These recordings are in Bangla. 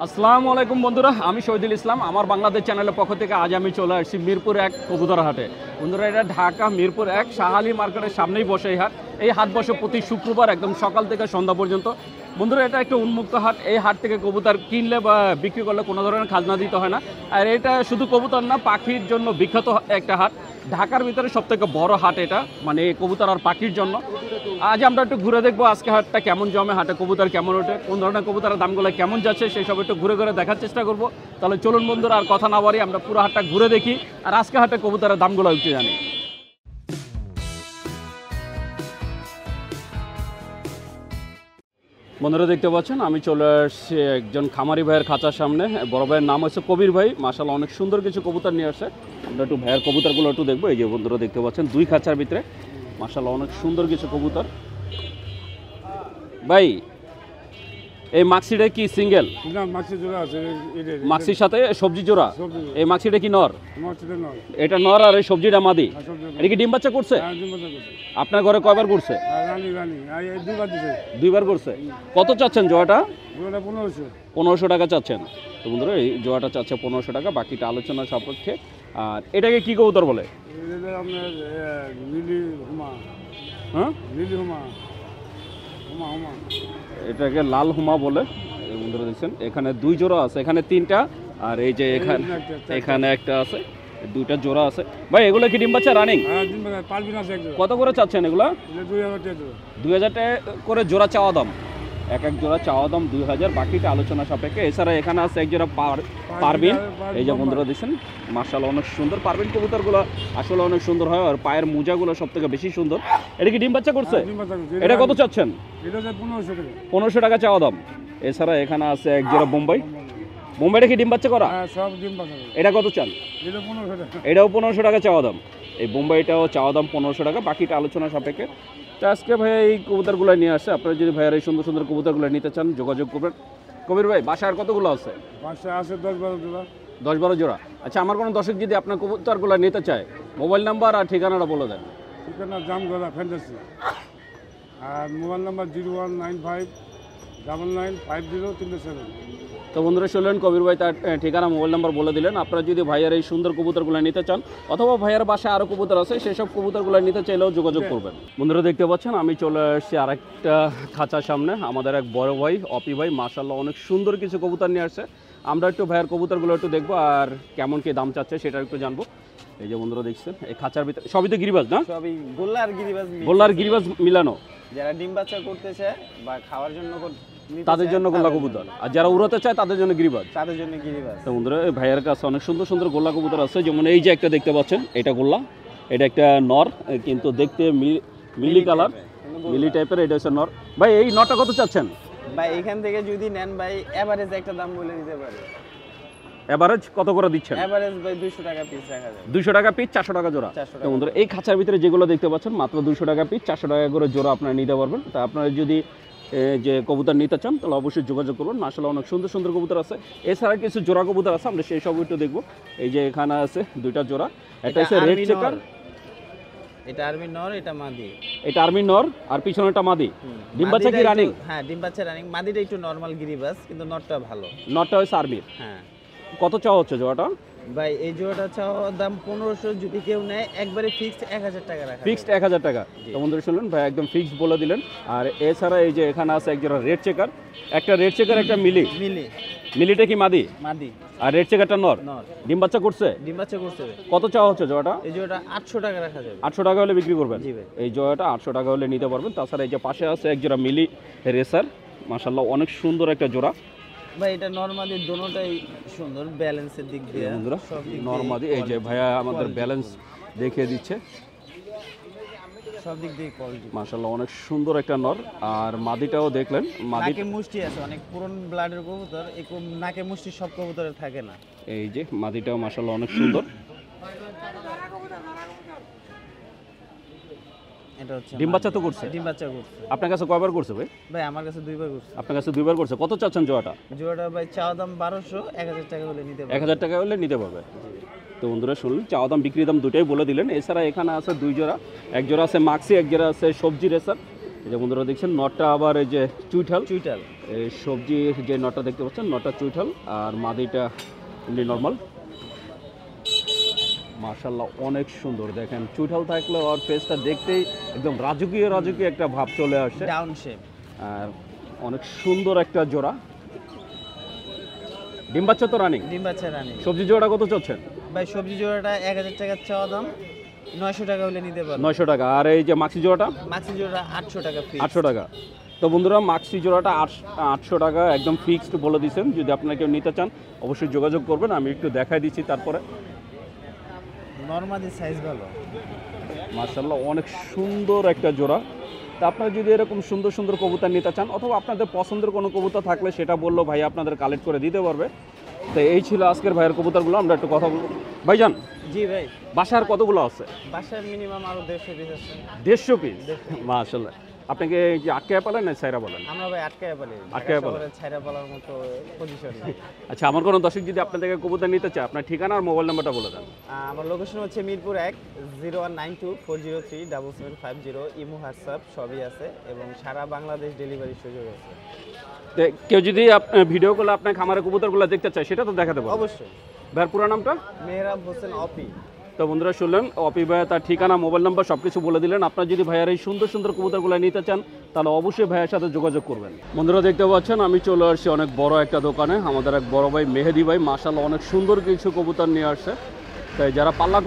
আসসালামু আলাইকুম বন্ধুরা, আমি শহীদুল ইসলাম। আমার বাংলাদেশ চ্যানেলের পক্ষ থেকে আজ আমি চলে আসছি মিরপুর 1 কবুতর হাটে। বন্ধুরা, এটা ঢাকা মিরপুর 1 শাহালি মার্কেটের সামনেই বসে এই হাট। এই হাট বসে প্রতি শুক্রবার একদম সকাল থেকে সন্ধ্যা পর্যন্ত। বন্ধুরা, এটা একটা উন্মুক্ত হাট। এই হাট থেকে কবুতর কিনলে বা বিক্রি করলে কোনো ধরনের খাজনা দিতে হয় না। আর এটা শুধু কবুতর না, পাখির জন্য বিখ্যাত একটা হাট। ঢাকার ভিতরে সবথেকে বড় হাট এটা, মানে কবুতর আর পাখির জন্য। আজ আমরা একটু ঘুরে দেখবো আজকে হাটটা কেমন জমে, হাটে কবুতর কেমন ওঠে, কোন ধরনের কবুতরের দামগুলো কেমন যাচ্ছে, সেই সব একটু ঘুরে ঘুরে দেখার চেষ্টা করব। তাহলে চলুন বন্ধুরা, আর কথা না বাড়ি আমরা পুরো হাটটা ঘুরে দেখি আর আজকে হাটে কবুতরের দামগুলো একটু জানি। বন্ধুরা, দেখতে পাচ্ছেন আমি চলে আসছি একজন খামারি ভাইয়ের খাঁচার সামনে। বড় ভাইয়ের নাম হচ্ছে কবির ভাই। মাশাআল্লাহ অনেক সুন্দর কিছু কবুতর নিয়ে আসছে। আমরা একটু ভাইয়ের কবুতরগুলো একটু দেখবো। এই যে বন্ধুরা দেখতে পাচ্ছেন দুই খাঁচার ভিতরে মাশাআল্লাহ অনেক সুন্দর কিছু কবুতর। ভাই, এই মাক্সিটা কি সিঙ্গেল? না, মাছি জোড়া আছে। মাক্সির সাথে সবজি জোড়া। সবজি। এই মাক্সিটা কি নর? মাছিটা নয়। এটা নর আর এই সবজিটা মাদি। আর সবজি। এটা কি ডিম বাচ্চা করছে? হ্যাঁ, ডিম বাচ্চা করছে। আপনার ঘরে কয়বার করছে? আর রানী রানী এই দুবার দিছে। দুইবার করছে। কত চাচ্ছেন জোড়াটা? জোড়াটা 1500। 1500 টাকা চাচ্ছেন। তো বন্ধুরা, এই জোড়াটা চাচ্ছে 1500 টাকা, বাকিটা আলোচনা সাপেক্ষে। আর এটাকে কি কবুতর বলে? এটা আপনার নীলি হুমা। হ্যাঁ, নীলি হুমা। হুমা হুমা। এটাকে লাল হুমা বলে। এই বন্ধুরা দেখছেন এখানে দুই জোড়া আছে, এখানে তিনটা, আর এই যে এখানে একটা আছে, দুইটা জোড়া আছে। ভাই, এগুলো কি ডিম বাচ্চা রানিং? হ্যাঁ, ডিম বাচ্চা পারবিন আছে একদম। কত করে চাচ্ছেন এগুলো? এটা 2000 টাকা জোড়া। 2000 টাকা করে জোড়া চাওয়া দাম। এক এক জোড়া চাওয়া দাম 2000, বাকিটা আলোচনা সাপেক্ষে। এছাড়া এখানে আছে এক জোড়া পারবিন। এই যে বন্ধুরা দেখছেন মাশাআল্লাহ অনেক সুন্দর পারবিন কবুতরগুলো, আসলে অনেক সুন্দর হয়। আর পায়ের মোজাগুলো সব থেকে বেশি সুন্দর। এটা কি ডিম বাচ্চা করছে? ডিম বাচ্চা করছে। এটা কত চাচ্ছেন? এটা 1500 টাকা। 1500 টাকা চাওয়া দাম। এছাড়া এখানে আছে এক জোড়া বোম্বাই। বোম্বাইটা কি ডিম বাচ্চা করা? হ্যাঁ, সব ডিম বাচ্চা করছে। এটা কত চান? এটা 1500 টাকা। এটাও 1500 টাকা চাওয়া দাম। এই বোম্বাইটাও চাওয়া দাম 1500 টাকা, বাকিটা আলোচনা সাপেক্ষে। তো আজকে ভাইয়া এই কবুতরগুলো নিয়ে আসছে। আপনারা যদি ভাইয়ার এই সুন্দর সুন্দর কবুতরগুলো নিতে চান যোগাযোগ করবেন। কবির ভাই, বাসায় আর কতগুলো আছে? বাসায় আছে 10-12 জোড়া। 10-12 জোড়া। আচ্ছা, আমার কোনো দর্শক যদি আপনার কবুতরগুলো নিতে চায়, মোবাইল নাম্বার আর ঠিকানাটা বলে দেন। ঠিকানা জামগড়া ফ্যান্টাসি। আর মোবাইল নাম্বার 0195 995037। তো বন্ধুরা শুনলেন, কবির ভাই তার ঠিকানা মোবাইল নাম্বার বলে দিলেন। আপনারা যদি ভাইয়ার এই সুন্দর কবুতরগুলো নিতে চান, অথবা ভাইয়ার বাসায় আরও কবুতর আছে, সেসব কবুতরগুলো নিতে চাইলেও যোগাযোগ করবেন। বন্ধুরা দেখতে পাচ্ছেন আমি চলে আসছি আরেকটা খাঁচার সামনে। আমাদের এক বড় ভাই অপি ভাই মাশাআল্লাহ অনেক সুন্দর কিছু কবুতর নিয়ে আসছে। আমরা একটু ভাইয়ার কবুতরগুলো একটু দেখবো আর কেমন কি দাম চাচ্ছে সেটা একটু জানবো। এই যে বন্ধুরা দেখছেন এই খাঁচার ভিতরে সবই তো গিরিবাজ না? সবই গোল্লা আর গিরিবাজ মিক্স। গোল্লা আর গিরিবাজ মিলানো। যারা ডিম বাচ্চা করতে চায় বা খাওয়ার জন্য নিতে তাদের চায়, জন্য গোল্লা কবুতর, আর যারা উড়াতে চায় তাদের জন্য গিরিবাজ। তাদের জন্য গিরিবাজ। তো বন্ধুরা, এই ভাইয়ের কাছে অনেক সুন্দর সুন্দর গোল্লা কবুতর আছে। যেমন এই যে একটা দেখতে পাচ্ছেন, এটা গোল্লা, এটা একটা নর, কিন্তু দেখতে মিলি কালার, মিলি টাইপের। এটা হচ্ছে নর। ভাই, এই নরটা কত চাচ্ছেন? ভাই, এখান থেকে যদি নেন ভাই, এভারেজ একটা দাম বলে দিতে পারি। এভারেজ কত করে দিচ্ছেন? এভারেজ ভাই 200 টাকা পিস রাখা যাবে। 200 টাকা পিস, 400 টাকা জোড়া। 400 তো বন্ধুরা, এই খাঁচার ভিতরে যেগুলো দেখতে পাচ্ছেন মাত্র 200 টাকা পিস, 400 টাকা করে জোড়া আপনারা নিতে পারবেন। তা আপনারা যদি যে কবুতর নিতে চান তাহলে অবশ্যই যোগাযোগ করবেন। মাশাআল্লাহ অনেক সুন্দর সুন্দর কবুতর আছে। এছাড়া কিছু জোড়া কবুতর আছে, আমরা সেই সব একটু দেখবো। এই যে এখানে আছে দুইটা জোড়া, একটা হচ্ছে রেড চেকার। এটা আর্মি নর, এটা মাদি। এটা আর্মি নর আর পিছনেরটা মাদি। ডিম বাচ্চা কি রানিং? হ্যাঁ, ডিম বাচ্চা রানিং। মাদিটা একটু নরমাল গিরিবাজ, কিন্তু নরটা ভালো। নরটা হচ্ছে আর্মির। হ্যাঁ। কত চাওয়া হচ্ছে জোড়াটা? ভাই, এই জোড়াটা চাওয়া দাম 1500, যদি কেউ নেয় একবারে ফিক্সড 1000 টাকা রাখা ফিক্সড 1000 টাকা। তো বন্ধুরা শুনলেন, ভাই একদম ফিক্সড বলে দিলেন। আর এছাড়া এই যে এখানে আছে এক জোড়া রেড চেকার, একটা রেড চেকার একটা মিলি। মিলিটা কি মাদি? মাদি। আর রেড চেকারটা নর। নর। ডিম বাচ্চা করছে? ডিম বাচ্চা করছে। কত চাওয়া হচ্ছে জোড়াটা? এই জোড়াটা 800 টাকা রাখা যাবে। 800 টাকা হলে বিক্রি করবেন? জি ভাই। এই জোড়াটা 800 টাকা হলে নিতে পারবেন। তাছাড়া এই যে পাশে আছে এক জোড়া মিলি রেসার, মাশাআল্লাহ অনেক সুন্দর একটা জোড়া। ভাই, এটা নরমালি দোনোটাই সুন্দর, ব্যালেন্সের দিক দিয়ে। বন্ধুরা, সব দিক দিয়ে নরমালি এই যে ভাইয়া আমাদের ব্যালেন্স দেখিয়ে দিচ্ছে। সব দিক দিয়ে কোয়ালিটি। মাশাআল্লাহ অনেক সুন্দর একটা নর। আর মাদিটাও দেখলেন, মাদি নাকে মুষ্টি আছে, অনেক পুরন ব্লাডের কবুতর, এই নাকে মুষ্টি সব কবুতরের থাকে না। এই যে মাদিটাও মাশাআল্লাহ অনেক সুন্দর। এটা হচ্ছে ডিম বাচ্চা তো করছে? ডিম বাচ্চা করছে। আপনার কাছে কয়বার করছে ভাই? ভাই, আমার কাছে দুইবার করছে। আপনার কাছে দুইবার করছে। কত চাচ্ছেন জোড়াটা? জোড়াটা ভাই চাওয়া দাম 1200, 1000 টাকা হলে নিতে পারবে। 1000 টাকা হলে নিতে পারবে। তো বন্ধুরা শুনলেন, চাওয়া দাম বিক্রি দাম দুটাই বলে দিলেন। এছাড়া এখানে আছে দুই জোড়া, এক জোড়া আছে মাক্সি, এক জোড়া আছে সবজি রেসার। এই যে বন্ধুরা দেখছেন নটটা আবার এই যে চুইঠাল চুইটাল। এই সবজি যে নটটা দেখতে পাচ্ছেন নটটা চুইঠাল আর মাদিটা এমনি নর্মাল। মাশাআল্লাহ অনেক সুন্দর, দেখেন চুইঠাল থাকলে ওর ফেসটা দেখতেই একদম রাজকীয় রাজকীয় একটা ভাব চলে আসে। Down shape. আর অনেক সুন্দর একটা জোড়া। ডিম বাচ্চা তো রানিং। ডিম বাচ্চা রানী। সবজি জোড়া কত চাচ্ছেন? ভাই সবজি জোড়াটা 1000 টাকা চাওয়া দাম, 900 টাকা হলে নিতে পারবেন। 900 টাকা। আর এই যে মাক্সি জোড়াটা মাছি জোড়া 800 টাকা ফিক্স। 800 টাকা। তো বন্ধুরা মাক্সি জোড়াটা 800 টাকা একদম ফিক্সড বলে দিচ্ছেন। যদি আপনারা কেউ নিতে চান অবশ্যই যোগাযোগ করবেন, আমি একটু দেখাই দিচ্ছি। তারপরে নরমালি সাইজ ভালো। মাশাআল্লাহ অনেক সুন্দর একটা জোড়া। তা আপনারা যদি এরকম সুন্দর সুন্দর কবুতর নিতে চান অথবা আপনাদের পছন্দের কোনো কবুতর থাকলে সেটা বললো ভাই আপনাদের কালেক্ট করে দিতে পারবে। তো এই ছিল আজকের ভাইয়ের কবুতরগুলো, আমরা একটু কথা বলবো। ভাইজান জি ভাই। বাসার কতগুলো আছে? বাসার মিনিমাম আরো 150 পিস আছে। 150 পিস? মাশাআল্লাহ। আপনাকে যে আটকে পালেন না ছাইরা বলেন? আমরা ভাই আটকায় বলি। আটকায় বলেন। শহরে ছাইরা বলার মতো পজিশন নাই। আচ্ছা, আমার কোনো দর্শক যদি আপনার থেকে কবুতর নিতে চায় আপনার ঠিকানা আর মোবাইল নাম্বারটা বলে দেন। আমার লোকেশন হচ্ছে মিরপুর 1, 0192-403-7750। ইমো হোয়াটসঅ্যাপ সবই আছে এবং সারা বাংলাদেশ ডেলিভারি সুযোগ আছে। তো কেউ যদি ভিডিও কলে আপনার খামারের কবুতরগুলো দেখতে চায় সেটা তো দেখাতে পারবো। অবশ্যই। ভাইয়ের পুরো নামটা? মেহরাব হোসেন অপি। তো বন্ধুরা শুনলেন, অপি ভাইয়া তার ঠিকানা মোবাইল নাম্বার সব কিছু বলে দিলেন। আপনার যদি ভাইয়ার এই সুন্দর সুন্দর কবুতরগুলো নিতে চান তাহলে অবশ্যই ভাইয়ের সাথে যোগাযোগ করবেন। বন্ধুরা দেখতে পাচ্ছেন আমি চলে আসছি অনেক বড় একটা দোকানে। আমাদের এক বড় ভাই মেহেদি ভাই মাশাআল্লাহ অনেক সুন্দর কিছু কবুতর নিয়ে আসছে। তাই যারা পাল্লা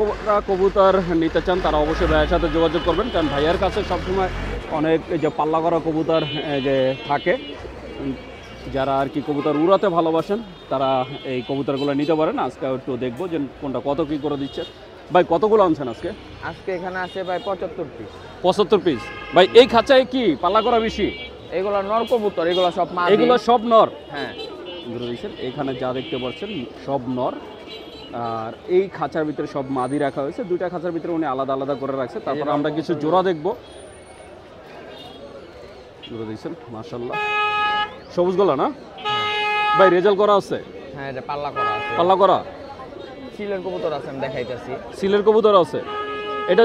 কবুতর নিতে চান তারা অবশ্যই ভাইয়ের সাথে যোগাযোগ করবেন, কারণ ভাইয়ার কাছে সবসময় অনেক এই যে পাল্লা করা কবুতর যে থাকে। যারা আর কি কবুতর উড়াতে ভালোবাসেন তারা এই কবুতরগুলো নিতে পারেন। আজকে একটু দেখবো যে কোনটা কত কী করে দিচ্ছে। ভাই কতগুলো আনছেন আজকে? আজকে এখানে আছে ভাই 75 পিস। 75 পিস। ভাই এই খাঁচায় কি পাল্লা করা বেশি? এগুলো নর কবুতর, এগুলো সব মাদি। এগুলো সব নর? হ্যাঁ। এখানে যা দেখতে পাচ্ছেন সব নর। আর এই খাঁচার ভিতরে সব মাদি রাখা হয়েছে। দুইটা খাঁচার ভিতরে উনি আলাদা আলাদা করে রাখছে। তারপর আমরা কিছু জোড়া দেখবো। জোড়া দিয়েছেন মাশাআল্লাহ, সবুজ গলা না ভাই? রেজাল্ট করা আছে? হ্যাঁ, এটা পাল্লা করা আছে। পাল্লা করা সিলের কবুতর আছে, আমি দেখাইতেছি। সিলের কবুতর আছে। এটা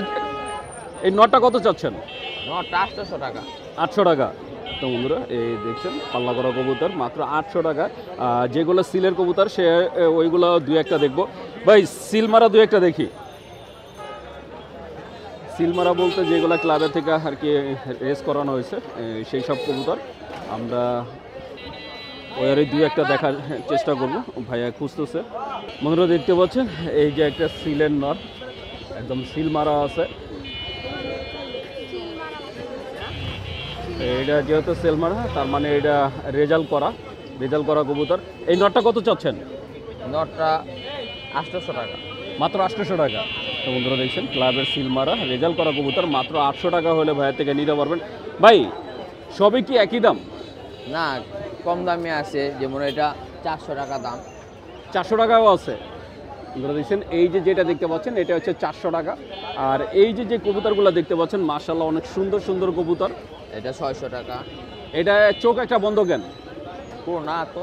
এই নটটা কত চাচ্ছেন? নটটা 800 টাকা। 800 টাকা। তো বন্ধুরা এই দেখছেন পাল্লা করা কবুতর মাত্র 800 টাকা। যেগুলো সিলের কবুতর সে ওইগুলো দুই একটা দেখবো। ভাই সিল মারা দুই একটা দেখি। সিল মারা বলতে যেগুলো ক্লাবের থেকে আর কি রেস করানো হয়েছে সেই সব কবুতর আমরা ওই দুই একটা দেখার চেষ্টা করবো। ভাইয়া খুঁজতেছে। বন্ধুরা দেখতে পাচ্ছেন এই যে একটা সিলের নর, একদম সিল মারা আছে। এটা যেহেতু সেল মারা তার মানে এটা রেজাল্ট করা কবুতর। এই নটটা কত চাচ্ছেন? নটটা 800 টাকা। মাত্র 800 টাকা। তো বন্ধুরা দেখছেন ক্লাবের সিল মারা রেজাল্ট করা কবুতর মাত্র 800 টাকা হলে ভাইয়ের থেকে নিতে পারবেন। ভাই সবই কি একই দাম? না, কম দামে আছে, যেমন এটা 400 টাকা দাম। 400 টাকাও আছে। বন্ধুরা দেখছেন এই যে যেটা দেখতে পাচ্ছেন এটা হচ্ছে 400 টাকা। আর এই যে কবুতরগুলো দেখতে পাচ্ছেন মাশাআল্লাহ অনেক সুন্দর সুন্দর কবুতর। এটা 600 টাকা। এটা চোখ একটা বন্ধ কেন? পুরো না তো।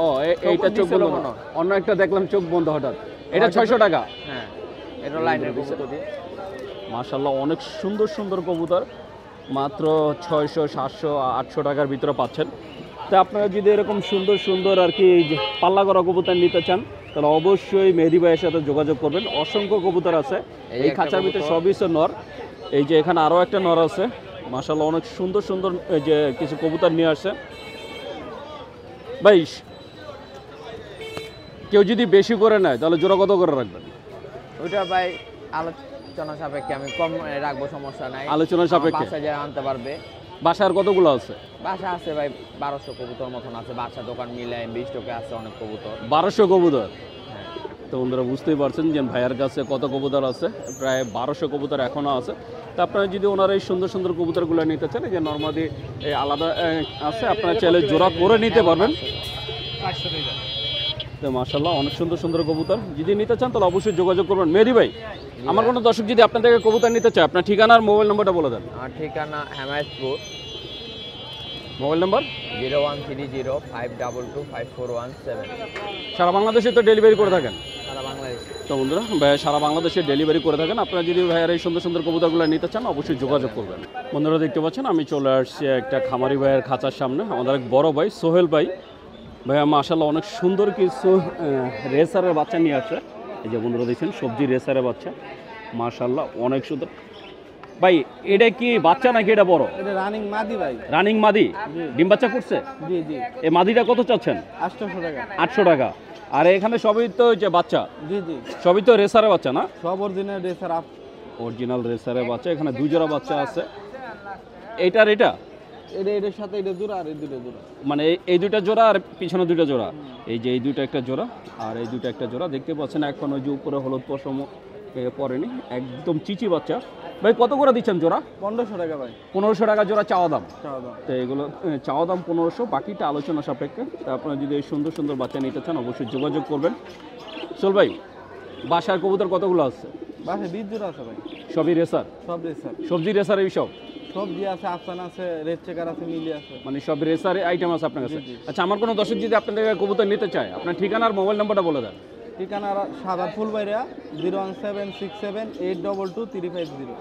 ও এইটা চোখ বন্ধ না, অন্য একটা দেখলাম চোখ বন্ধ হঠাৎ। এটা 600 টাকা। হ্যাঁ, এটা লাইনের কবুতর। মাশাআল্লাহ অনেক সুন্দর সুন্দর কবুতর মাত্র 600, 700, 800 টাকার ভিতরে পাচ্ছেন। তা আপনারা যদি এরকম সুন্দর সুন্দর আর কি পাল্লা করা কবুতর নিতে চান তাহলে অবশ্যই মেহেদি ভাইয়ের সাথে যোগাযোগ করবেন। অসংখ্য কবুতর আছে এই খাঁচার ভিতরে, সবই নর। এই যে এখানে আরও একটা নর আছে মাশাআল্লাহ অনেক সুন্দর সুন্দর যে কিছু কবুতর নিয়ে আসছে। ভাই কেউ যদি বেশি করে নেয় তাহলে জোড়া কত করে রাখবেন? ওইটা ভাই আলোচনা সাপেক্ষে আমি কম রাখবো, সমস্যা নাই। আলোচনা সাপেক্ষে বাসা যারা আনতে পারবে। বাসার কতগুলো আছে? বাসা আছে ভাই 1200 কবুতর মতন আছে। বাসা দোকান মিলায় 20 টাকা আছে অনেক কবুতর। 1200 কবুতর। হ্যাঁ। তো বন্ধুরা বুঝতেই পারছেন যে ভাইয়ার কাছে কত কবুতর আছে, প্রায় 1200 কবুতর এখনও আছে। তো আপনারা যদি ওনারা এই সুন্দর সুন্দর কবুতরগুলো নিতে চান, যে নর্মালি আলাদা আছে, আপনারা চাইলে জোড়া করে নিতে পারবেন। তো মাশাআল্লাহ অনেক সুন্দর সুন্দর কবুতর যদি নিতে চান তাহলে অবশ্যই যোগাযোগ করবেন। মেহেদি ভাই আমার কোনো দর্শক যদি আপনার থেকে কবুতর নিতে চায় আপনার ঠিকানা আর মোবাইল নাম্বারটা বলে দেন। আমার ঠিকানা হেমায়তপুর। Mobile number 013052254117। সারা বাংলাদেশে তো ডেলিভারি করে থাকেন? সারা বাংলাদেশ। তো বন্ধুরা ভাইয়া সারা বাংলাদেশে ডেলিভারি করে থাকেন। আপনারা যদি ভাইয়ার এই সুন্দর সুন্দর কবুতরগুলো নিতে চান অবশ্যই যোগাযোগ করবেন। বন্ধুরা দেখতে পাচ্ছেন আমি চলে আসছি একটা খামারি ভাইয়ের খাঁচার সামনে। আমাদের এক বড় ভাই সোহেল ভাই, ভাইয়া মাশাআল্লাহ অনেক সুন্দর কিছু রেসারের বাচ্চা নিয়ে আসছে। এই যে বন্ধুরা দেখছেন সবজি রেসারের বাচ্চা, মাশাআল্লাহ অনেক সুন্দর। ভাই এটা কি বাচ্চা নাকি এটা বড়? এটা রানিং মাদি ভাই। রানিং মাদি, ডিম বাচ্চা করছে? জি জি। এই মাদিটা কত চাচ্ছেন? 800 টাকা। 800 টাকা। আর এখানে সবই তো যে বাচ্চা, জি জি, সবই তো রেসারের বাচ্চা না? সব অরিজিনাল রেসার আপ। অরিজিনাল রেসারের বাচ্চা। এখানে 2 জোড়া বাচ্চা আছে। এইটার এটা এটার সাথে এটা জোড়া আর এই দুটো জোড়া, মানে এই দুইটা জোড়া আর পিছনে দুইটা জোড়া। এই যে এই দুইটা একটা জোড়া আর এই দুইটা একটা জোড়া দেখতে পাচ্ছেন। এখন ওই যে উপরে হলুদ পশম পড়েনি, একদম চিচি বাচ্চা। ভাই কত করে দিচ্ছেন জোড়া? 1500 টাকা ভাই। 1500 টাকা জোড়া চাওয়া দাম। চাওয়া দাম। তো এগুলো চাওয়া দাম 1500, বাকিটা আলোচনা সাপেক্ষে। তো আপনারা যদি এই সুন্দর সুন্দর বাচ্চা নিতে চান অবশ্যই যোগাযোগ করবেন। চল ভাই, বাসার কবুতর কতগুলো আছে? বাসে 20 জোড়া আছে ভাই। সবই রেসার? সব রেসার। সবজি রেসার এই সব? সবজি আছে, আফসান আছে, রেড চেকার আছে, মিলি আছে, মানে সব রেসার আইটেম আছে আপনার কাছে? জি, জি। আচ্ছা, আমার কোনো দর্শক যদি আপনাদের কবুতর নিতে চায়, আপনার ঠিকানা আর মোবাইল নাম্বারটা বলে দেন। ঠিকানা সাদা ফুলবাইরা 01767822350।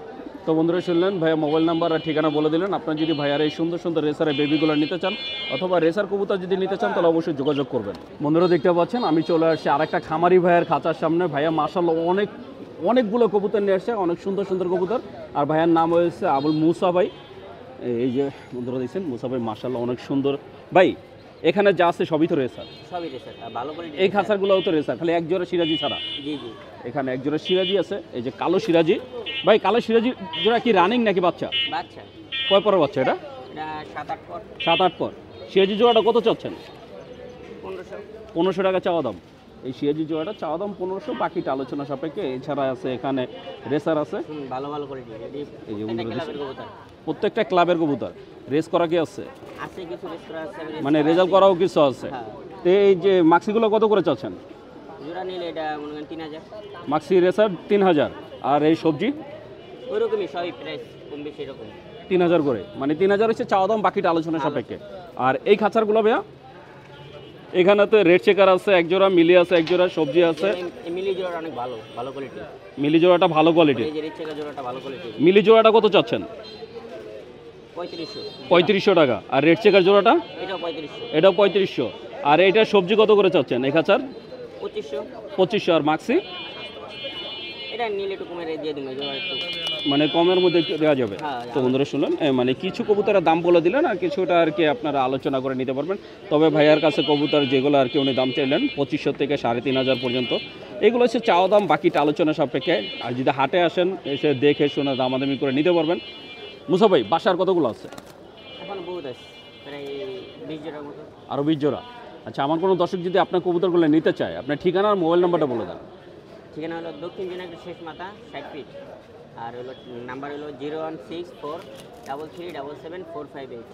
তো বন্ধুরা শুনলেন, ভাইয়া মোবাইল নাম্বার আর ঠিকানা বলে দিলেন। আপনার যদি ভাইয়ার এই সুন্দর সুন্দর রেসারের বেবিগুলো নিতে চান অথবা রেসার কবুতর যদি নিতে চান তাহলে অবশ্যই যোগাযোগ করবেন। বন্ধুরা দেখতে পাচ্ছেন আমি চলে আসছি আরেকটা খামারি ভাইয়ের খাঁচার সামনে। ভাইয়া মাশাআল্লাহ অনেকগুলো কবুতর নিয়ে আসছে, অনেক সুন্দর সুন্দর কবুতর। আর ভাইয়ার নাম হয়েছে আবুল মুসা ভাই। এই যে বন্ধুরা দেখছেন মুসা ভাই মাশাআল্লাহ অনেক সুন্দর। ভাই এখানে যা আছে সবই তো রেসার? সবই রেসার, ভালো করে। এই খাঁচাগুলোও তো রেসার, খালি এক জোড়া সিরাজি ছাড়া? জি জি। এখানে এক জোড়া সিরাজি আছে, এই যে কালো সিরাজি। ভাই কালো সিরাজি জোড়া কি রানিং নাকি বাচ্চা? বাচ্চা। কয় পরের বাচ্চা এটা? এটা 7-8 পর। 7-8 পর। সিরাজি জোড়াটা কত চাচ্ছেন? 1500। 1500 টাকা চাওয়া দাম। এই সিরাজি জোড়াটা চাওয়া দাম 1500, বাকিটা আলোচনা সাপেক্ষে। এছাড়া আছে এখানে রেসার আছে, ভালো ভালো করে দিই। এই যে এটা ক্লাবের কবুতর। প্রত্যেকটা ক্লাবের কবুতর। রেস করা কি আছে? আছে কিছু রেস করা আছে, মানে রেজাল্ট করাও কিছু আছে? হ্যাঁ। তো এই যে মাক্সিগুলো কত করে চাচ্ছেন? জোড়া নিলে এটা মনে করেন 3000। মাক্সি রেসার 3000। আর এই সবজি? ওইরকমই সবই প্রাইস কম বেশি এরকম। 3000 করে, মানে 3000 হচ্ছে চাওয়া দাম, বাকিটা আলোচনা সাপেক্ষে। আর এই খাঁচারগুলো ভাইয়া? এখানে তো রেড চেকার আছে এক জোড়া, মিলি আছে এক জোড়া, সবজি আছে। এই মিলি জোড়াটা অনেক ভালো, ভালো কোয়ালিটি। মিলি জোড়াটা ভালো কোয়ালিটি? এই যে রেড চেকার জোড়াটা ভালো কোয়ালিটি। মিলি জোড়াটা কত চাচ্ছেন? 3500। 3500 টাকা। আর রেড চেকার জোড়াটা? এটাও 3500। এটাও 3500। আর এটা সবজি কত করে চাচ্ছেন এই খাঁচার? 2500। 2500। আর মাক্সি? এটা নিলে একটু কমে দিয়ে দিন, জোড়া একটু মানে কমের মধ্যে দেওয়া যাবে? হ্যাঁ। তো বন্ধুরা শুনলেন, মানে কিছু কবুতরের দাম বলে দিলেন আর কিছুটা আর কি আপনারা আলোচনা করে নিতে পারবেন। তবে ভাইয়ার কাছে কবুতর যেগুলো আর কি উনি দাম চাইলেন 2500 থেকে 3500 পর্যন্ত, এগুলো হচ্ছে চাওয়া দাম, বাকিটা আলোচনা সাপেক্ষে। আর যদি হাটে আসেন এসে দেখে শুনে দামাদামি করে নিতে পারবেন। মুসা ভাই বাসার কতগুলো আছে? এখন বহুত আছে, প্রায় 20 জোড়ার মতো। আরও 20 জোড়া? আচ্ছা, আমার কোনো দর্শক যদি আপনার কবুতরগুলো নিতে চায় আপনার ঠিকানা আর মোবাইল নাম্বারটা বলে দেন। ঠিকানা হলো দক্ষিণ দিনাজপুর শেষ মাথা 60 ফিট। আর হলো নাম্বার হলো 01643377458।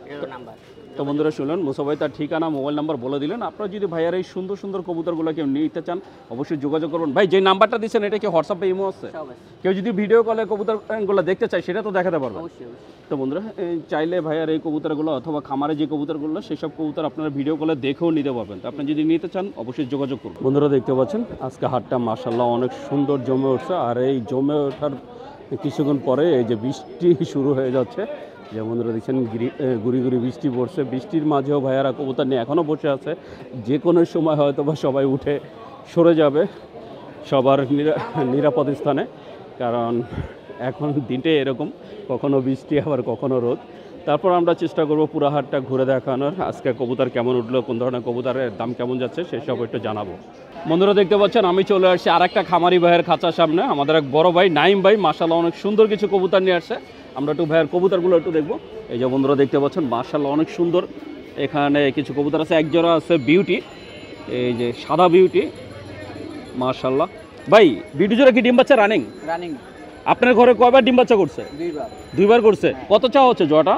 এটা হলো নাম্বার। তো বন্ধুরা শুনলেন, মুসা ভাই তার ঠিকানা মোবাইল নাম্বার বলে দিলেন। আপনারা যদি ভাইয়ার এই সুন্দর সুন্দর কবুতরগুলো কেউ নিতে চান অবশ্যই যোগাযোগ করবেন। ভাই যে নাম্বারটা দিচ্ছেন এটা কি হোয়াটসঅ্যাপ বা ইমো আছে? সব আছে। কেউ যদি ভিডিও কলে কবুতরগুলো দেখতে চায় সেটা তো দেখাতে পারবেন। অবশ্যই অবশ্যই। তো বন্ধুরা চাইলে ভাইয়ার এই কবুতরগুলো অথবা খামারে যে কবুতরগুলো সেসব কবুতর আপনারা ভিডিও কলে দেখেও নিতে পারবেন। তো আপনি যদি নিতে চান অবশ্যই যোগাযোগ করুন। বন্ধুরা দেখতে পাচ্ছেন আজকে হাটটা মাশাআল্লাহ অনেক সুন্দর জমে উঠছে। আর এই জমে ওঠার কিছুক্ষণ পরে এই যে বৃষ্টি শুরু হয়ে যাচ্ছে। যে বন্ধুরা দেখছেন গুড়ি গুড়ি বৃষ্টি পড়ছে। বৃষ্টির মাঝেও ভাইয়ারা কবুতর নিয়ে এখনও বসে আছে। যে কোনো সময় হয়তো বা সবাই উঠে সরে যাবে সবার নিরাপদ স্থানে, কারণ এখন দিনটা এরকম, কখনো বৃষ্টি আবার কখনো রোদ। তারপর আমরা চেষ্টা করব পুরো হাটটা ঘুরে দেখানোর, আজকে কবুতর কেমন উঠলো, কোন ধরনের কবুতরের দাম কেমন যাচ্ছে সেসব একটু জানাবো। বন্ধুরা দেখতে পাচ্ছেন আমি চলে আসছি আরেকটা খামারি ভাইয়ের খাঁচার সামনে। আমাদের এক বড় ভাই নাইম ভাই মাশাআল্লাহ অনেক সুন্দর কিছু কবুতর নিয়ে আসছে। আমরা একটু ভাইয়ের কবুতরগুলো একটু দেখবো। এই যে বন্ধুরা দেখতে পাচ্ছেন মাশাআল্লাহ অনেক সুন্দর এখানে কিছু কবুতর আছে। এক জোড়া আছে বিউটি, এই যে সাদা বিউটি মাশাআল্লাহ। ভাই বিউটি জোড়া কি ডিম বাচ্চা রানিং? রানিং। আপনার ঘরে কয়বার ডিম বাচ্চা করছে? দুইবার করছে। কত চাওয়া হচ্ছে জোড়াটা?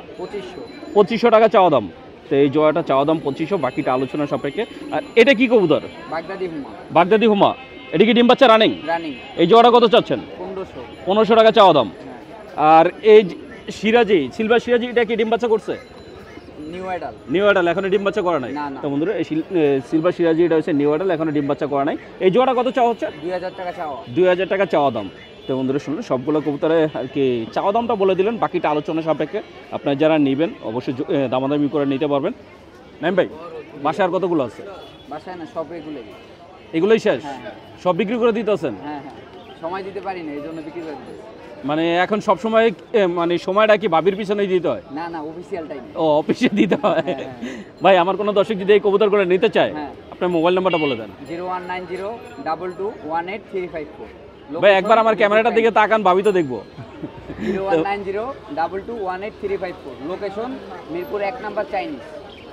2500 টাকা চাওয়া দাম। তো এই জোড়াটা চাওয়া দাম 2500, বাকিটা আলোচনা সাপেক্ষে। আর এটা কি কবুতর? বাগদাদি হুমা। এটা কি ডিম বাচ্চা রানিং? এই জোড়াটা কত চাচ্ছেন? 1500 টাকা চাওয়া দাম। আর এই সিরাজি, সিলভার সিরাজি, এটা কি ডিম বাচ্চা করছে? New adult. নিউ অ্যাডাল, এখনো ডিম বাচ্চা করা নাই। না, না। তো বন্ধুরা এই সিলভার সিরাজি এটা হচ্ছে নিউ অ্যাডাল, এখনো ডিম বাচ্চা করা নাই। এই জোড়া কত চাওয়া হচ্ছে? 2000 টাকা চাওয়া। 2000 টাকা চাওয়া দাম। তো বন্ধুরা শুনলেন, সবগুলো কবুতরে আর কি চাওয়া দামটা বলে দিলেন, বাকিটা আলোচনা সাপেক্ষে আপনারা যারা নেবেন অবশ্যই দামাদামি করে নিতে পারবেন। নাইম ভাই, বাসায় আর কতগুলো আছে? বাসায় না, সব এগুলোই। এগুলোই শেষ? হ্যাঁ, হ্যাঁ। সব বিক্রি করে দিতেছেন? হ্যাঁ, হ্যাঁ, সময় দিতে পারি না, এই জন্য বিক্রি করে দিতেছি। মানে এখন সব সময় মানে সময়টা কি ভাবির পিছনেই দিতে হয়? না না, অফিসিয়াল টাইম। ও, অফিসে দিতে হয়। হ্যাঁ, হ্যাঁ। ভাই, আমার কোনো দর্শক যদি এই কবুতর করে নিতে চায়, হ্যাঁ। আপনার মোবাইল নাম্বারটা বলে দেন। 019022183354। ভাই, একবার আমার ক্যামেরাটার দিকে তাকান, ভাবি তো দেখবো। 019022183354। Location Mirpur 1 number Chinese.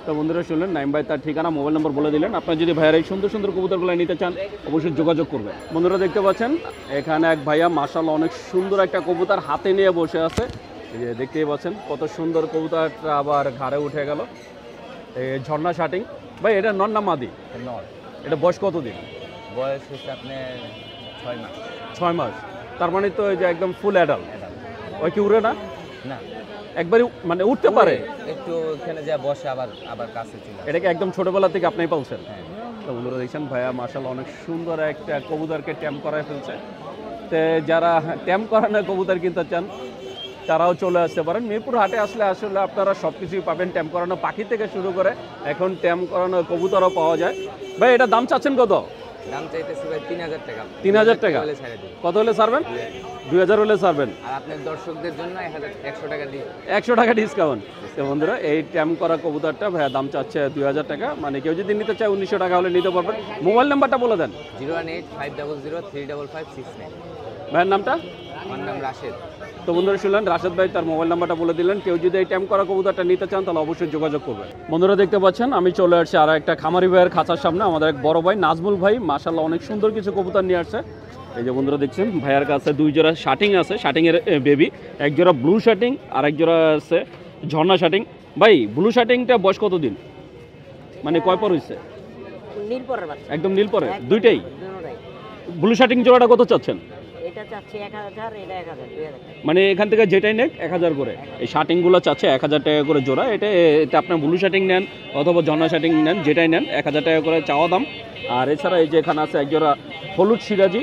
তো বন্ধুরা শুনলেন, নাইম ভাই তার ঠিকানা, মোবাইল নম্বর বলে দিলেন। আপনার যদি ভাইয়ার এই সুন্দর সুন্দর কবুতরগুলো নিতে চান অবশ্যই যোগাযোগ করবেন। বন্ধুরা দেখতে পাচ্ছেন এখানে এক ভাইয়া মাশাআল্লাহ অনেক সুন্দর একটা কবুতর হাতে নিয়ে বসে আছে। এই যে দেখতেই পাচ্ছেন কত সুন্দর কবুতরটা আবার ঘাড়ে উঠে গেল। এই ঝর্ণা শাটিং। ভাই, এটা নর না মাদি? নর। এটা বয়স কতদিন? বয়স হচ্ছে আপনার 6 মাস। 6 মাস। তার মানে তো এই যে একদম ফুল অ্যাডাল্ট। ওই কি উড়ে না? না, একবারই মানে উঠতে পারে? একটু এখানে যা বসে আবার আবার কাছে চলে আসে। এটাকে একদম ছোটবেলা থেকে আপনি পালছেন? হ্যাঁ। তো বন্ধুরা দেখছেন ভাইয়া মাশাআল্লাহ অনেক সুন্দর একটা কবুতরকে ট্যাম করায় ফেলছে। তো যারা ট্যাম করানো কবুতর কিনতে চান তারাও চলে আসতে পারেন। মিরপুর হাটে আসলে আসলে আপনারা সব কিছুই পাবেন, ট্যাম করানো পাখি থেকে শুরু করে এখন ট্যাম করানো কবুতরও পাওয়া যায়। ভাই, এটা দাম চাচ্ছেন কত? দাম চাইতেছি ভাই 3000 টাকা। 3000 টাকা? হলে ছেড়ে দিই। কত হলে ছাড়বেন? 2000 হলে ছাড়বেন। আর আপনার দর্শকদের জন্য 100 টাকা দিই। 100 টাকা ডিসকাউন্ট। তো বন্ধুরা এই ট্যাম করা কবুতরটা ভাইয়া দাম চাচ্ছে 2000 টাকা। মানে কেউ যদি নিতে চায় 1900 টাকা হলে নিতে পারবেন। মোবাইল নাম্বারটা বলে দেন। 01850035569। ভাইয়ের নামটা? আমার নাম রাশেদ। তো বন্ধুরা শুনলেন, রাশেদ ভাই তার মোবাইল নাম্বারটা বলে দিলেন। কেউ যদি এই ট্যাম করা কবুতরটা নিতে চান তাহলে অবশ্যই যোগাযোগ করবেন। বন্ধুরা দেখতে পাচ্ছেন আমি চলে আসছি আর একটা খামারি ভাইয়ের খাঁচার সামনে। আমাদের এক বড় ভাই নাজমুল ভাই মাশাআল্লাহ অনেক সুন্দর কিছু কবুতর নিয়ে আসছে। এই যে বন্ধুরা দেখছেন ভাইয়ার কাছে 2 জোড়া শাটিং আছে, শাটিংয়ের বেবি। এক জোড়া ব্লু শাটিং আর এক জোড়া আছে ঝর্ণা শাটিং। ভাই, ব্লু শাটিংটা বয়স কতদিন? মানে কয় পর হয়েছে? নীল পরের বাচ্চা। একদম নীল পরে? দুইটাই? দুটোটাই। ব্লু শাটিং জোড়াটা কত চাচ্ছেন? এটা চাচ্ছি 1000, এটা 1000, 2000 টাকা। মানে এখান থেকে যেটাই নেক 1000 করে। এই শার্টিংগুলো চাচ্ছে 1000 টাকা করে জোড়া। এটা আপনার ব্লু শার্টিং নেন অথবা ঝর্ণা শার্টিং নেন, যেটাই নেন 1000 টাকা করে চাওয়া দাম। আর এছাড়া এই যে এখানে আছে এক জোড়া হলুদ সিরাজি,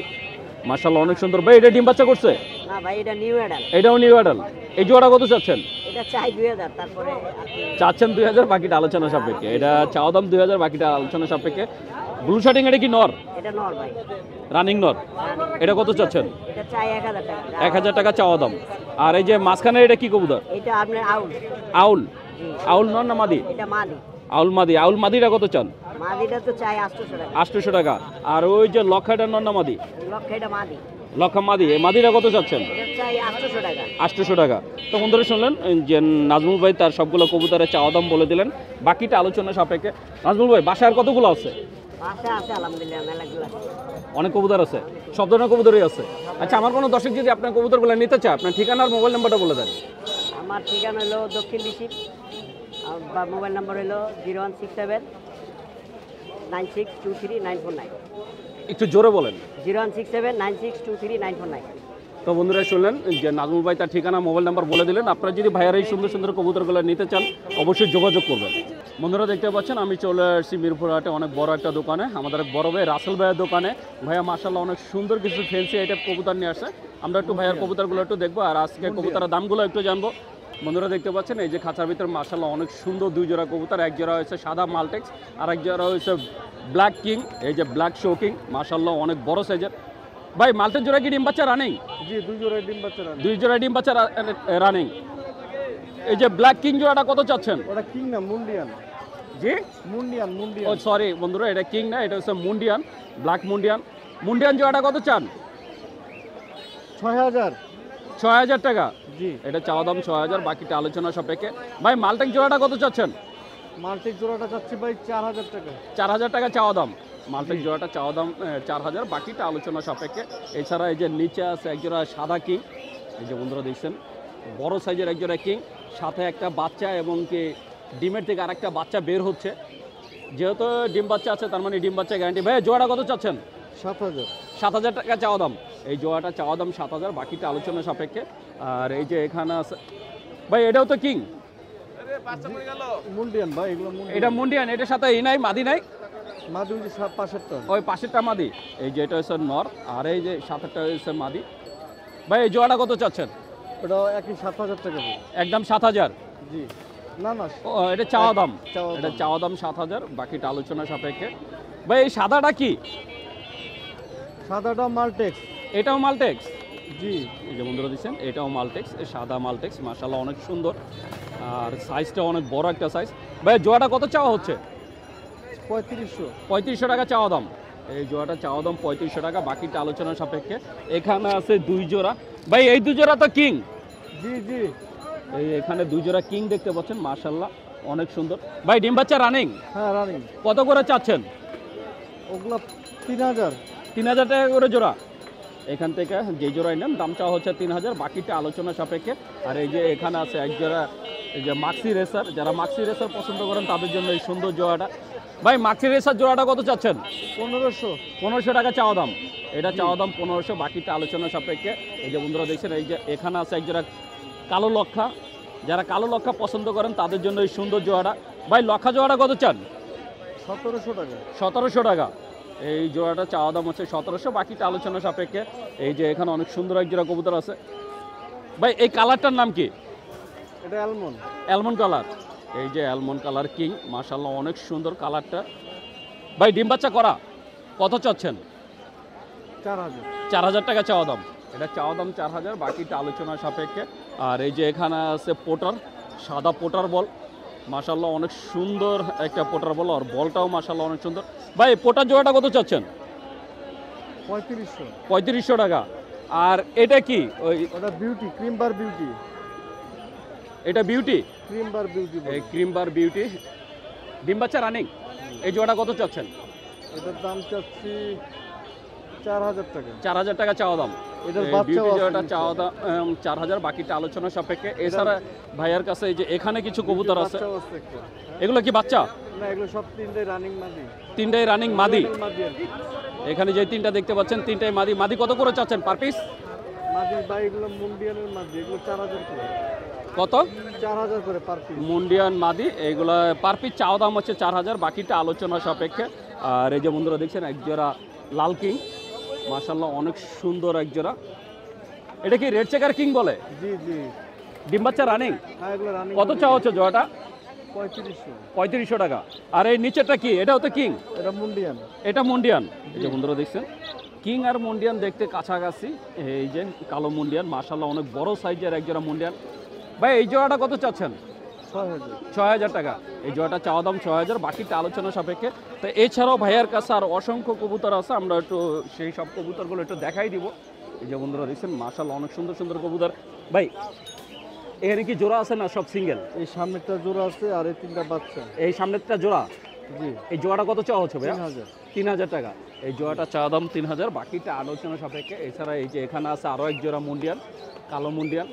মাশাআল্লাহ অনেক সুন্দর। ভাই, এটা ডিম বাচ্চা করছে? না ভাই, এটা নিউ অ্যাডাল। এটাও নিউ অ্যাডাল। এই জোড়া কত চাচ্ছেন? এটা চাই 2000, তারপরে চাচ্ছেন 2000, বাকিটা আলোচনা সাপেক্ষে। এটা চাওয়া দাম 2000, বাকিটা আলোচনা সাপেক্ষে। ব্লু শার্টিং এটা কি নর? এটা নর ভাই, রানিং নর। এটা কত চাচ্ছেন? এটা চাই 1000 টাকা। 1000 টাকা চাওয়া দাম। আর এই যে মাঝখানে এটা কি কবুতর? এটা আপনার আউল। আউল? আউল নর না মাদি? এটা মাদি। আউল মাদি। আউল মাদিটা কত চান? মাদিটা তো চাই 800 টাকা। 800 টাকা। আর ওই যে লক্ষাটা নর না মাদি? লক্ষ, এটা মাদি। লক্ষা মাদি। এই মাদিটা কত চাচ্ছেন? এটা চাই 800 টাকা। 800 টাকা। তো বন্ধুরা শুনলেন যে নাজমুল ভাই তার সবগুলো কবুতরের চাওয়া দাম বলে দিলেন, বাকিটা আলোচনা সাপেক্ষে। নাজমুল ভাই, বাসায় আর কতগুলো আছে? পাশে আছে আলহামদুলিল্লাহ মেলাগুলো। অনেক কবুতর আছে? সব ধরনের কবুতরই আছে? আচ্ছা, আমার কোনো দর্শক যদি আপনার কবুতরগুলো নিতে চায় আপনার ঠিকানা আর মোবাইল নাম্বারটা বলে দেন। আমার ঠিকানা হলো দক্ষিণ ডিস্ট্রিক্ট, আর মোবাইল নাম্বার হলো 0167 9623 একটু জোরে বলেন। 0167 9623 তো বন্ধুরা শুনলেন যে নাজমুল ভাই তার ঠিকানা মোবাইল নাম্বার বলে দিলেন। আপনারা যদি ভাইয়ার এই সুন্দর সুন্দর কবুতরগুলো নিতে চান অবশ্যই যোগাযোগ করবেন। বন্ধুরা দেখতে পাচ্ছেন আমি চলে আসছি মিরপুর হাটে অনেক বড় একটা দোকানে, আমাদের এক বড় ভাই রাসেল ভাইয়ের দোকানে। ভাইয়া মাশাআল্লাহ অনেক সুন্দর কিছু ফ্যান্সি আইটেম কবুতর নিয়ে আসছে। আমরা একটু ভাইয়ার কবুতরগুলো একটু দেখবো আর আজকে কবুতরের দামগুলো একটু জানবো। বন্ধুরা দেখতে পাচ্ছেন এই যে খাঁচার ভিতরে মাশাআল্লাহ অনেক সুন্দর 2 জোড়া কবুতর। এক জোড়া হচ্ছে সাদা মালটেক্স আর এক জোড়া হচ্ছে ব্ল্যাক কিং। এই যে ব্ল্যাক শোকিং মাশাআল্লাহ অনেক বড় সাইজের। ভাই, মালটের জোড়া কি ডিম বাচ্চা রানিং? জি, 2 জোড়া ডিম বাচ্চা রানিং। 2 জোড়া ডিম বাচ্চা রানিং। এই যে ব্ল্যাক কিং জোড়াটা কত চাচ্ছেন? ওটা কিং না মুন্ডিয়ান? জি, মুন্ডিয়ান। ও সরি বন্ধুরা, এটা কিং না, এটা হচ্ছে মুন্ডিয়ান, ব্ল্যাক মুন্ডিয়ান। মুন্ডিয়ান জোড়াটা কত চান? 6000। 6000 টাকা। জি, এটা চাওয়া দাম 6000, বাকিটা আলোচনা সাপেক্ষে। ভাই, মালটেক জোড়াটা কত চাচ্ছেন? মাল্টিক জোড়াটা চাচ্ছি ভাই 4000 টাকা। 4000 টাকা চাওয়া দাম। মালটেক জোড়াটা চাওয়া দাম 4000, বাকিটা আলোচনা সাপেক্ষে। এছাড়া এই যে নিচে আছে এক জোড়া সাদা কিং। এই যে বন্ধুরা দেখছেন বড় সাইজের এক জোড়া কিং, সাথে একটা বাচ্চা এবং কি ডিমের থেকে আরেকটা বাচ্চা বের হচ্ছে। যেহেতু ডিম বাচ্চা আছে তার মানে ডিম বাচ্চা গ্যারান্টি। ভাই, জোড়াটা কত চাচ্ছেন? 7000। 7000 টাকা চাওয়া দাম। এই জোড়াটা চাওয়া দাম 7000, বাকিটা আলোচনা সাপেক্ষে। আর এই যে এখানে আছে ভাই, এটাও তো কিং? মুন্ডিয়ান ভাই, এগুলো এটা মুন্ডিয়ান, এটার সাথে এই নাই, মাদি নাই? মাদি ওই যে পাশেরটা। ওই পাশেরটা মাদি, এই যে এটা হচ্ছে নর, আর এই যে সাতেরটা হচ্ছে মাদি। ভাই এই জোড়াটা কত চাচ্ছেন? ওটা একই 7,000 টাকা ভাই। একদম 7,000? জি না না, ও এটা চাওয়া দাম, চাওয়া এটা দাম। চাওয়া দাম 7,000, বাকিটা আলোচনা সাপেক্ষে। ভাই এই সাদাটা কি? সাদাটা মালটেক্স। এটাও মালটেক্স? জি এই যে বন্ধুরা দিচ্ছেন, এটাও মালটেক্স, এই সাদা মালটেক্স, মাশাআল্লাহ অনেক সুন্দর, আর সাইজটা অনেক বড় একটা সাইজ। ভাই জোড়াটা কত চাওয়া হচ্ছে? 3500। 3500 টাকা চাওয়া দাম। এই জোড়াটা চাওয়া দাম 3500 টাকা, বাকিটা আলোচনার সাপেক্ষে। এখানে আছে 2 জোড়া। ভাই এই 2 জোড়া তো কিং? জি জি এই এখানে 2 জোড়া কিং দেখতে পাচ্ছেন, মাশাআল্লাহ অনেক সুন্দর। ভাই ডিম বাচ্চা রানিং হ্যাঁ রানিং। কত করে চাচ্ছেন? ওগুলো 3000। 3000 টাকা করে জোড়া। এখান থেকে যে জোড়াই নেন দাম চাওয়া হচ্ছে 3000, বাকিটা আলোচনা সাপেক্ষে। আর এই যে এখানে আছে এক জোড়া, এই যে মাক্সি রেসার, যারা মাক্সি রেসার পছন্দ করেন তাদের জন্য এই সুন্দর জোড়াটা। ভাই মাক্সি রেসার জোড়াটা কত চাচ্ছেন? 1500। 1500 টাকা চাওয়া দাম। এটা চাওয়া দাম 1500, বাকিটা আলোচনা সাপেক্ষে। এই যে বন্ধুরা দেখছেন, এই যে এখানে আছে এক জোড়া কালো লক্ষা, যারা কালো লক্ষা পছন্দ করেন তাদের জন্য এই সুন্দর জোড়াটা। ভাই লক্ষা জোড়াটা কত চান? 1700 টাকা। 1700 টাকা। এই জোড়াটা চাওয়া দাম হচ্ছে 1700, বাকিটা আলোচনা সাপেক্ষে। এই যে এখানে অনেক সুন্দর এক জোড়া কবুতর আছে। ভাই এই কালারটার নাম কি? এটা অ্যালমন্ড। Almond colour. এই যে অ্যালমন্ড কালার কিং, মাশাআল্লাহ অনেক সুন্দর কালারটা। ভাই ডিম বাচ্চা করা কত চাচ্ছেন? 4000। 4000 টাকা চাওয়া দাম। এটা চাওয়া দাম 4000, বাকিটা আলোচনা সাপেক্ষে। আর এই যে এখানে আছে পোটার, সাদা পোটার বল, মাশাআল্লাহ অনেক সুন্দর একটা পোটার বল, আর বলটাও মাশাআল্লাহ অনেক সুন্দর। ভাই পোটার জোড়াটা কত চাচ্ছেন? 3500। 3500 টাকা। আর এটা কি? ওই ওটা বিউটি, ক্রিম বার বিউটি। এটা বিউটি, ক্রিম বার বিউটি। এই ক্রিম বার বিউটি, ডিম বাচ্চা রানিং। এই জোড়াটা কত চাচ্ছেন? এটার দাম চাচ্ছি 4000 টাকা। 4000 টাকা চাওয়া দাম। এটার এই বাচ্চাও বিউটি আছে জোড়াটা নিচে। চাওয়া দাম 4000, বাকিটা আলোচনা সাপেক্ষে। এছাড়া ভাইয়ার কাছে এই যে এখানে কিছু কবুতর আছে, বাচ্চাও আছে একটা। হ্যাঁ? এগুলো কি বাচ্চা? না এগুলো সব তিনটাই রানিং মাদি। 3টাই রানিং মাদি। মাদি আর কি। এখানে যে 3টা দেখতে পাচ্ছেন 3টাই মাদি। মাদি কত করে চাচ্ছেন পার পিস? মাদি ভাই এগুলো মুন্ডিয়ানের মাদি, এগুলো 4000 করে। কত? 4000 করে পার পিস। মুন্ডিয়ান মাদি, এইগুলো পার পিস চাওয়া দাম হচ্ছে 4000, বাকিটা আলোচনা সাপেক্ষে। আর এই যে বন্ধুরা দেখছেন এক জোড়া লাল কিং, মাশাআল্লাহ অনেক সুন্দর এক জোড়া। এটা কি রেড চেকার কিং বলে? জি জি ডিম বাচ্চা রানিং। হ্যাঁ এগুলো রানিং। কত চাওয়া হচ্ছে জোড়াটা? 3500। 3500 টাকা। আর এই নিচেরটা কি? এটাও তো কিং? এটা মুন্ডিয়ান। এটা মুন্ডিয়ান। এই যে বন্ধুরা দেখছেন কিং আর মুন্ডিয়ান দেখতে কাছাকাছি। এই যে কালো মুন্ডিয়ান, মাশাআল্লাহ অনেক বড় সাইজের এক জোড়া মুন্ডিয়ান। ভাই এই জোড়াটা কত চাচ্ছেন? 6000। 6000 টাকা। এই জোড়াটা চাওয়া দাম 6000, বাকিটা আলোচনা সাপেক্ষে। তো এছাড়াও ভাইয়ার কাছে আর অসংখ্য কবুতর আছে, আমরা একটু সেই সব কবুতরগুলো একটু দেখাই দিব। এই যে বন্ধুরা দেখছেন মাশাআল্লাহ অনেক সুন্দর সুন্দর কবুতর। ভাই এখানে কি জোড়া আছে না সব সিঙ্গেল? এই সামনেরটা জোড়া আছে আর এই তিনটা বাচ্চা। এই সামনেরটা জোড়া। জি এই জোড়াটা কত চাওয়া হচ্ছে ভাইয়া? 3000। 3000 টাকা। এই জোড়াটা চাওয়া দাম 3000, বাকিটা আলোচনা সাপেক্ষে। এছাড়া এই যে এখানে আছে আরও এক জোড়া মুন্ডিয়ান, কালো মুন্ডিয়ান,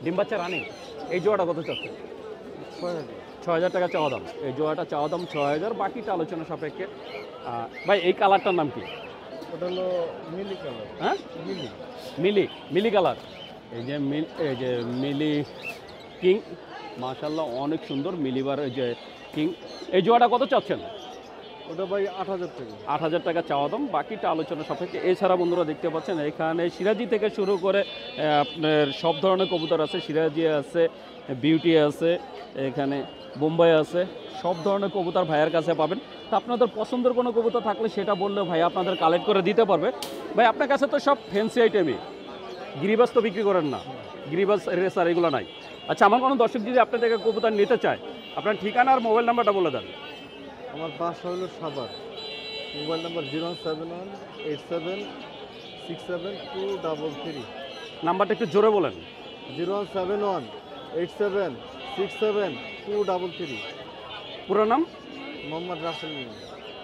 ডিম বাচ্চা রানিং। এই জোড়াটা কত চাচ্ছে? 6000। 6000 টাকা চাওয়া দাম। এই জোড়াটা চাওয়া দাম 6000, বাকিটা আলোচনা সাপেক্ষে। ভাই এই কালারটার নাম কি? ওটা হলো মিলি কালার। হ্যাঁ মিলি। মিলি, মিলি কালার। এই যে মিলি কিং, মাশাআল্লাহ অনেক সুন্দর মিলিবার এই যে কিং। এই জোড়াটা কত চাচ্ছেন? ওটা ভাই 8000 টাকা। 8000 টাকা চাওয়া দাম, বাকিটা আলোচনা সাপেক্ষে। এছাড়া বন্ধুরা দেখতে পাচ্ছেন এখানে সিরাজি থেকে শুরু করে আপনার সব ধরনের কবুতর আছে। সিরাজি আছে, বিউটি আছে, এখানে বোম্বাই আছে, সব ধরনের কবুতর ভাইয়ের কাছে পাবেন। তো আপনাদের পছন্দের কোনো কবুতর থাকলে সেটা বললে ভাই আপনাদের কালেক্ট করে দিতে পারবে। ভাই আপনার কাছে তো সব ফ্যান্সি আইটেমই, গিরিবাস তো বিক্রি করেন না? গিরিবাস রেসার এগুলো নাই? আচ্ছা, আমার কোনো দর্শক যদি আপনার থেকে কবুতর নিতে চায়, আপনার ঠিকানা আর মোবাইল নাম্বারটা বলে দেন। আমার বাসা হলো সাভার। Mobile number 07187672233। নাম্বারটা একটু জোরে বলেন। 07187672233। পুরো নাম? মোহাম্মদ রাসেল মিয়া।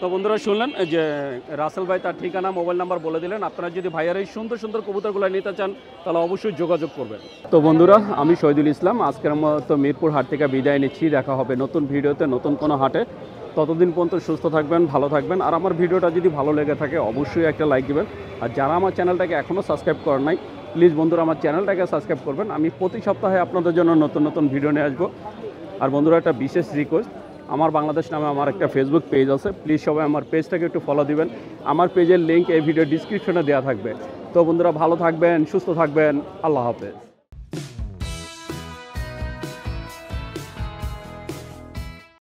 তো বন্ধুরা শুনলেন যে রাসেল ভাই তার ঠিকানা মোবাইল নাম্বার বলে দিলেন। আপনারা যদি ভাইয়ার এই সুন্দর সুন্দর কবুতরগুলো নিতে চান তাহলে অবশ্যই যোগাযোগ করবেন। তো বন্ধুরা, আমি শহীদুল ইসলাম আজকের মতো মিরপুর হাট থেকে বিদায় নিচ্ছি। দেখা হবে নতুন ভিডিওতে, নতুন কোনো হাটে। ততদিন পর্যন্ত সুস্থ থাকবেন, ভালো থাকবেন। আর আমার ভিডিওটা যদি ভালো লেগে থাকে অবশ্যই একটা লাইক দিবেন। আর যারা আমার চ্যানেলটাকে এখনও সাবস্ক্রাইব করেন নাই, প্লিজ বন্ধুরা আমার চ্যানেলটাকে সাবস্ক্রাইব করবেন। আমি প্রতি সপ্তাহে আপনাদের জন্য নতুন নতুন ভিডিও নিয়ে আসবো। আর বন্ধুরা একটা বিশেষ রিকোয়েস্ট, আমার বাংলাদেশ নামে আমার একটা ফেসবুক পেজ আছে, প্লিজ সবাই আমার পেজটাকে একটু ফলো দিবেন। আমার পেজের লিঙ্ক এই ভিডিও ডিসক্রিপশনে দেওয়া থাকবে। তো বন্ধুরা ভালো থাকবেন, সুস্থ থাকবেন, আল্লাহ হাফেজ।